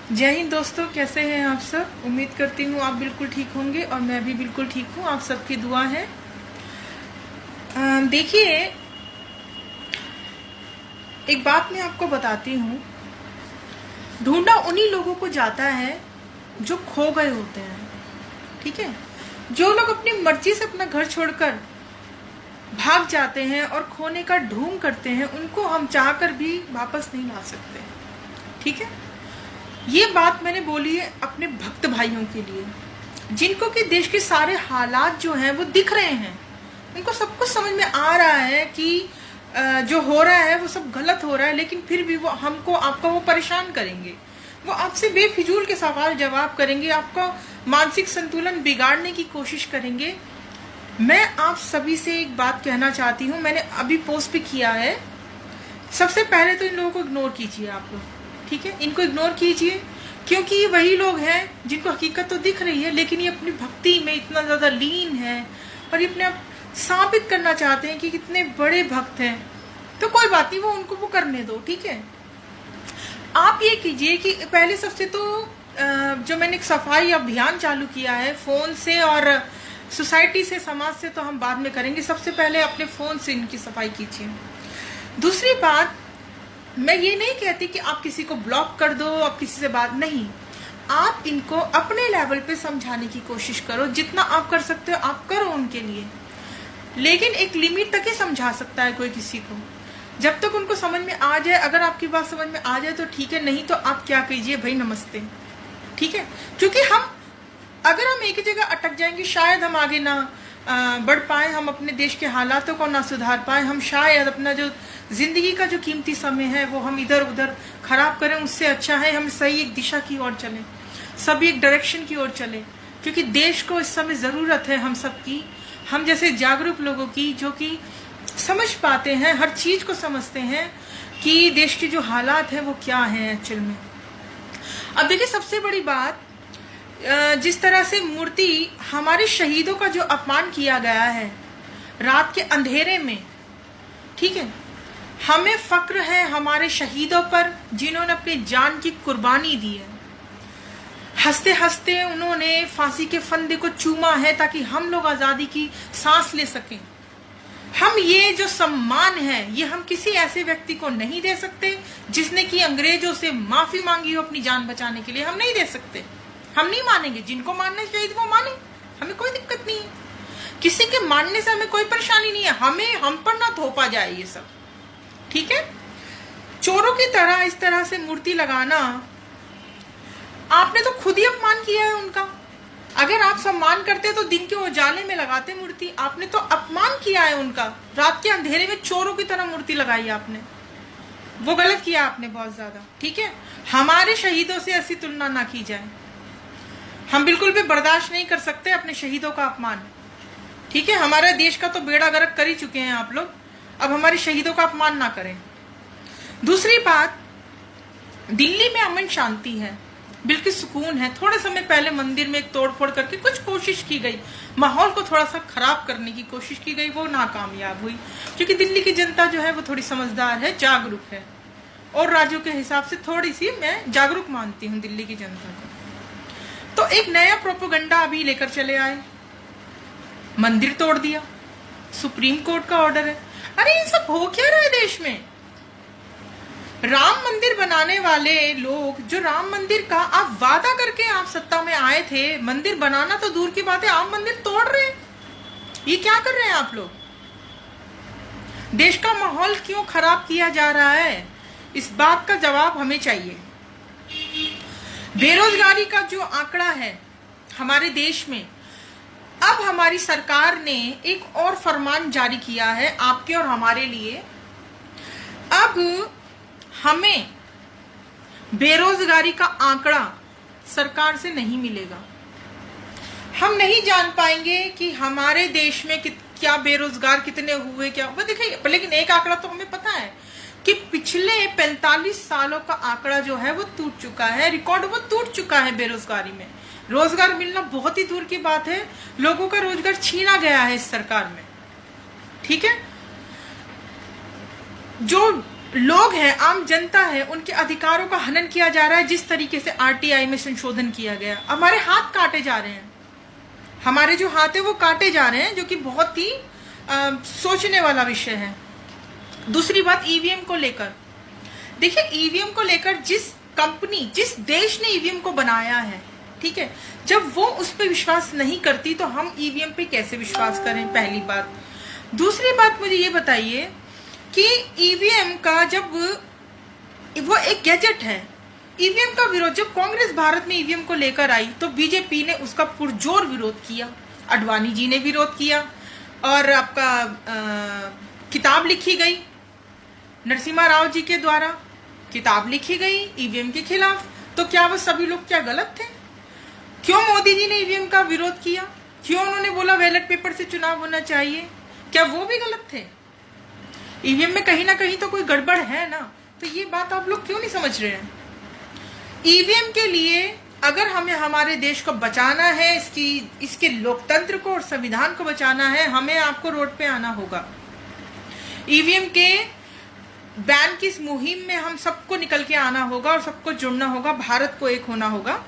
जय हिंद दोस्तों, कैसे हैं आप सब। उम्मीद करती हूँ आप बिल्कुल ठीक होंगे और मैं भी बिल्कुल ठीक हूँ। आप सबकी दुआ है। देखिए, एक बात मैं आपको बताती हूँ। ढूंढा उन्हीं लोगों को जाता है जो खो गए होते हैं। ठीक है, जो लोग अपनी मर्जी से अपना घर छोड़कर भाग जाते हैं और खोने का ढोंग करते हैं, उनको हम चाहकर भी वापस नहीं ला सकते। ठीक है, ये बात मैंने बोली है अपने भक्त भाइयों के लिए, जिनको कि देश के सारे हालात जो हैं वो दिख रहे हैं। उनको सब कुछ समझ में आ रहा है कि जो हो रहा है वो सब गलत हो रहा है, लेकिन फिर भी वो हमको आपको वो परेशान करेंगे। वो आपसे बेफिजूल के सवाल जवाब करेंगे, आपका मानसिक संतुलन बिगाड़ने की कोशिश करेंगे। मैं आप सभी से एक बात कहना चाहती हूँ, मैंने अभी पोस्ट भी किया है। सबसे पहले तो इन लोगों को इग्नोर कीजिए आप लोग। ठीक है, इनको इग्नोर कीजिए, क्योंकि ये वही लोग हैं जिनको हकीकत तो दिख रही है, लेकिन ये अपनी भक्ति में इतना ज्यादा लीन है और ये अपने आप साबित करना चाहते हैं कि कितने बड़े भक्त हैं। तो कोई बात नहीं, वो उनको वो करने दो। ठीक है, आप ये कीजिए कि पहले सबसे तो जो मैंने एक सफाई अभियान चालू किया है फोन से और सोसाइटी से, समाज से तो हम बाद में करेंगे। सबसे पहले अपने फोन से इनकी सफाई कीजिए। दूसरी बात, मैं ये नहीं कहती कि आप किसी को ब्लॉक कर दो, आप किसी से बात नहीं। आप इनको अपने लेवल पे समझाने की कोशिश करो, जितना आप कर सकते हो आप करो उनके लिए, लेकिन एक लिमिट तक ही समझा सकता है कोई किसी को। जब तक उनको समझ में आ जाए, अगर आपकी बात समझ में आ जाए तो ठीक है, नहीं तो आप क्या कीजिए भाई, नमस्ते। ठीक है, क्योंकि अगर हम एक ही जगह अटक जाएंगे, शायद हम आगे ना बढ़ पाए, हम अपने देश के हालातों को ना सुधार पाए, हम शायद अपना जो जिंदगी का जो कीमती समय है वो हम इधर उधर खराब करें। उससे अच्छा है हम सही एक दिशा की ओर चलें, सभी एक डायरेक्शन की ओर चलें, क्योंकि देश को इस समय जरूरत है हम सबकी, हम जैसे जागरूक लोगों की, जो कि समझ पाते हैं, हर चीज को समझते हैं कि देश के जो हालात है वो क्या है एक्चुअल में। अब देखिए, सबसे बड़ी बात, जिस तरह से मूर्ति, हमारे शहीदों का जो अपमान किया गया है रात के अंधेरे में। ठीक है, हमें फक्र है हमारे शहीदों पर जिन्होंने अपनी जान की कुर्बानी दी है। हंसते हंसते उन्होंने फांसी के फंदे को चूमा है ताकि हम लोग आजादी की सांस ले सकें। हम ये जो सम्मान है ये हम किसी ऐसे व्यक्ति को नहीं दे सकते जिसने कि अंग्रेजों से माफी मांगी हो अपनी जान बचाने के लिए। हम नहीं दे सकते, हम नहीं मानेंगे। जिनको मानना चाहिए वो माने, हमें कोई दिक्कत नहीं है, किसी के मानने से हमें कोई परेशानी नहीं है। हम पर ना थोपा जाए ये सब। ठीक है, चोरों की तरह इस तरह से मूर्ति लगाना, आपने तो खुद ही अपमान किया है उनका। अगर आप सम्मान करते तो दिन के उजाले में लगाते मूर्ति, आपने तो अपमान किया है उनका। रात के अंधेरे में चोरों की तरह मूर्ति लगाई आपने, वो गलत किया आपने बहुत ज्यादा। ठीक है, हमारे शहीदों से ऐसी तुलना ना की जाए, हम बिल्कुल भी बर्दाश्त नहीं कर सकते अपने शहीदों का अपमान। ठीक है, हमारे देश का तो बेड़ा गर्क कर ही चुके हैं आप लोग, अब हमारे शहीदों का अपमान ना करें। दूसरी बात, दिल्ली में अमन शांति है, बिल्कुल सुकून है। थोड़े समय पहले मंदिर में एक तोड़फोड़ करके कुछ कोशिश की गई, माहौल को थोड़ा सा खराब करने की कोशिश की गई, वो नाकामयाब हुई, क्योंकि दिल्ली की जनता जो है वो थोड़ी समझदार है, जागरूक है, और राज्यों के हिसाब से थोड़ी सी मैं जागरूक मानती हूँ दिल्ली की जनता को। तो एक नया प्रोपेगेंडा अभी लेकर चले आए, मंदिर तोड़ दिया, सुप्रीम कोर्ट का ऑर्डर है। अरे ये सब हो क्या रहा है देश में। राम मंदिर बनाने वाले लोग, जो राम मंदिर का आप वादा करके आप सत्ता में आए थे, मंदिर बनाना तो दूर की बात है, आप मंदिर तोड़ रहे हैं। ये क्या कर रहे हैं आप लोग। देश का माहौल क्यों खराब किया जा रहा है, इस बात का जवाब हमें चाहिए। बेरोजगारी का जो आंकड़ा है हमारे देश में, अब हमारी सरकार ने एक और फरमान जारी किया है आपके और हमारे लिए। अब हमें बेरोजगारी का आंकड़ा सरकार से नहीं मिलेगा, हम नहीं जान पाएंगे कि हमारे देश में क्या बेरोजगार कितने हुए, क्या वो देखिए। लेकिन एक आंकड़ा तो हमें पता है कि पिछले 45 सालों का आंकड़ा जो है वो टूट चुका है, रिकॉर्ड वो टूट चुका है बेरोजगारी में। रोजगार मिलना बहुत ही दूर की बात है, लोगों का रोजगार छीना गया है इस सरकार में। ठीक है, जो लोग हैं, आम जनता है, उनके अधिकारों का हनन किया जा रहा है। जिस तरीके से आरटीआई में संशोधन किया गया, हमारे हाथ काटे जा रहे हैं, हमारे जो हाथ है वो काटे जा रहे हैं, जो कि बहुत ही सोचने वाला विषय है। दूसरी बात ईवीएम को लेकर, देखिए ईवीएम को लेकर जिस कंपनी, जिस देश ने ईवीएम को बनाया है, ठीक है, जब वो उस पर विश्वास नहीं करती तो हम ईवीएम पे कैसे विश्वास करें, पहली बात। दूसरी बात मुझे ये बताइए कि ईवीएम का, जब वो एक गैजेट है, ईवीएम का विरोध, जब कांग्रेस भारत में ईवीएम को लेकर आई तो बीजेपी ने उसका पुरजोर विरोध किया, अडवाणी जी ने विरोध किया, और आपका किताब लिखी गई, नरसिम्हा राव जी के द्वारा किताब लिखी गई ईवीएम के खिलाफ। तो क्या वो सभी लोग क्या गलत थे? क्यों मोदी जी ने ईवीएम का विरोध किया? क्यों उन्होंने बोला बैलेट पेपर से चुनाव होना चाहिए? क्या वो भी गलत थे? ईवीएम में कहीं ना कहीं तो कोई गड़बड़ है ना। तो ये बात आप लोग क्यों नहीं समझ रहे हैं? ईवीएम के लिए अगर हमें हमारे देश को बचाना है, इसके लोकतंत्र को और संविधान को बचाना है, हमें आपको रोड पे आना होगा। ईवीएम के बैन की इस मुहिम में हम सबको निकल के आना होगा और सबको जुड़ना होगा, भारत को एक होना होगा।